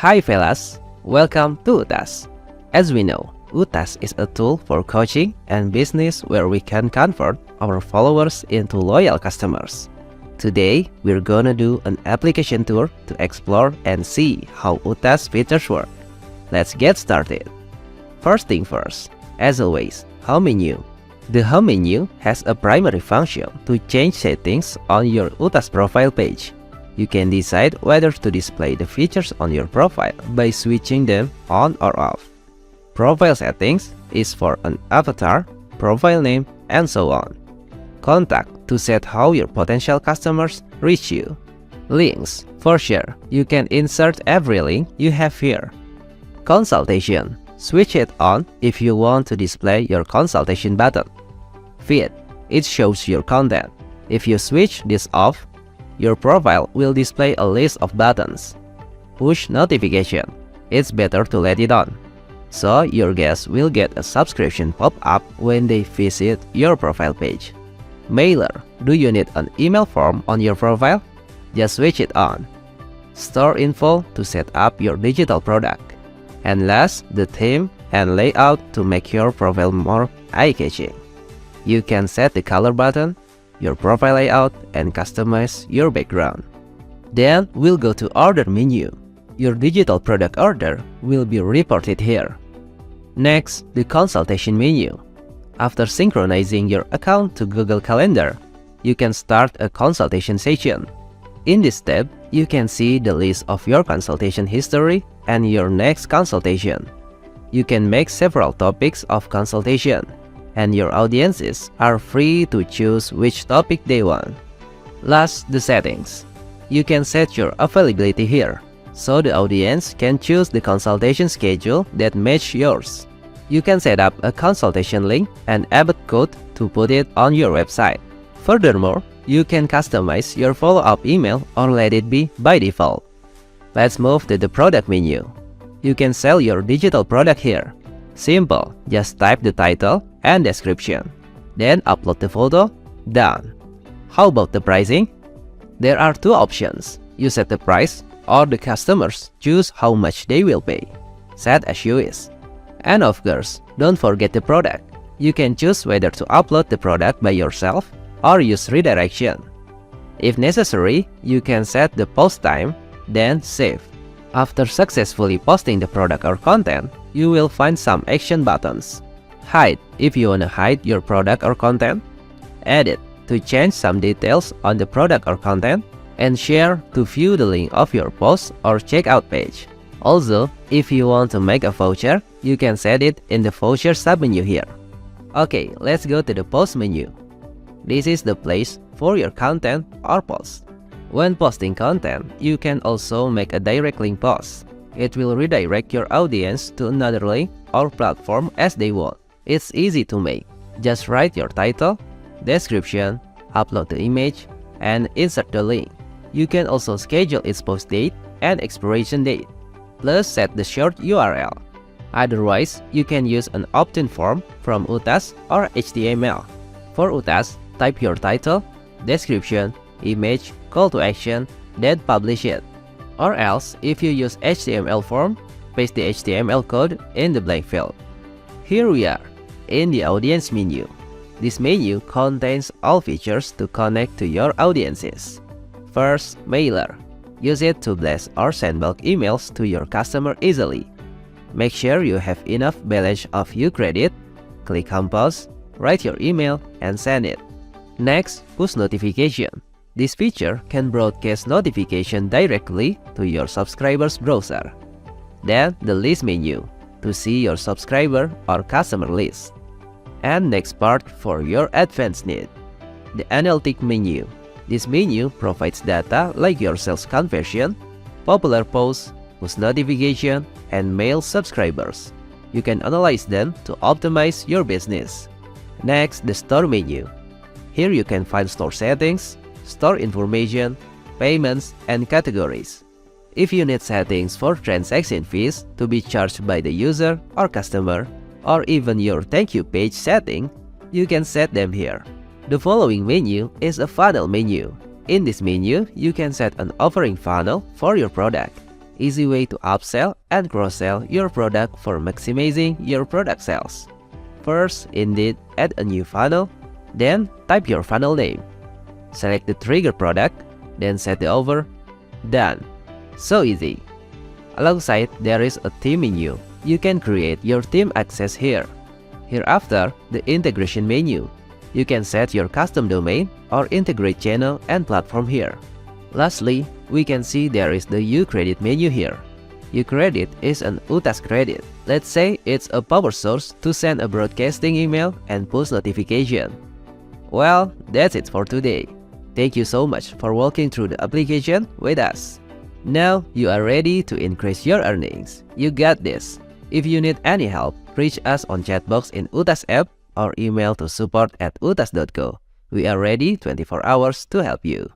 Hi fellas, welcome to UTAS. As we know, UTAS is a tool for coaching and business where we can convert our followers into loyal customers. Today, we're gonna do an application tour to explore and see how UTAS features work. Let's get started. First thing first, as always, Home menu. The Home menu has a primary function to change settings on your UTAS profile page. You can decide whether to display the features on your profile by switching them on or off. Profile settings is for an avatar, profile name, and so on. Contact to set how your potential customers reach you. Links, for sure, you can insert every link you have here. Consultation, switch it on if you want to display your consultation button. Feed, it shows your content. If you switch this off, your profile will display a list of buttons. Push notification, it's better to let it on, so your guests will get a subscription pop-up when they visit your profile page. Mailer, do you need an email form on your profile? Just switch it on. Store info to set up your digital product. And last, the theme and layout to make your profile more eye-catching. You can set the color button, your profile layout, and customize your background. Then we'll go to Order menu. Your digital product order will be reported here. Next, the Consultation menu. After synchronizing your account to Google Calendar, you can start a consultation session. In this tab, you can see the list of your consultation history and your next consultation. You can make several topics of consultation, and your audiences are free to choose which topic they want. Last, the settings. You can set your availability here, so the audience can choose the consultation schedule that matches yours. You can set up a consultation link and embed code to put it on your website. Furthermore, you can customize your follow-up email or let it be by default. Let's move to the Product menu. You can sell your digital product here. Simple, just type the title and description. Then upload the photo. Done. How about the pricing? There are two options. You set the price, or the customers choose how much they will pay. Set as you wish. And of course, don't forget the product. You can choose whether to upload the product by yourself or use redirection. If necessary, you can set the post time, then save. After successfully posting the product or content, you will find some action buttons. Hide if you want to hide your product or content. Edit to change some details on the product or content. And share to view the link of your post or checkout page. Also, if you want to make a voucher, you can set it in the voucher submenu here. Okay, let's go to the Post menu. This is the place for your content or post. When posting content, you can also make a direct link post. It will redirect your audience to another link or platform as they want. It's easy to make. Just write your title, description, upload the image, and insert the link. You can also schedule its post date and expiration date, plus set the short URL. Otherwise, you can use an opt-in form from UTAS or HTML. For UTAS, type your title, description, image, call to action, then publish it. Or else, if you use HTML form, paste the HTML code in the blank field. Here we are, in the Audience menu. This menu contains all features to connect to your audiences. First, Mailer. Use it to blast or send bulk emails to your customer easily. Make sure you have enough balance of uCredit. Click Compose, write your email, and send it. Next, Push Notification. This feature can broadcast notification directly to your subscriber's browser. Then, the List menu to see your subscriber or customer list. And next part for your advanced need, the Analytics menu. This menu provides data like your sales conversion, popular posts, push notification, and mail subscribers. You can analyze them to optimize your business. Next, the Store menu. Here you can find store settings, store information, payments, and categories. If you need settings for transaction fees to be charged by the user or customer, or even your thank you page setting, you can set them here. The following menu is a funnel menu. In this menu, you can set an offering funnel for your product. easy way to upsell and cross-sell your product for maximizing your product sales. First, indeed, add a new funnel, then type your funnel name. Select the trigger product, then set the offer. Done. So easy. Alongside, there is a theme menu. You can create your theme access here. Hereafter, the integration menu. You can set your custom domain or integrate channel and platform here. Lastly, we can see there is the UCredit menu here. UCredit is an UTAS credit. Let's say it's a power source to send a broadcasting email and push notification. Well, that's it for today. Thank you so much for walking through the application with us. Now you are ready to increase your earnings. You got this. If you need any help, reach us on chat box in UTAS app or email to support@utas.co. We are ready 24 hours to help you.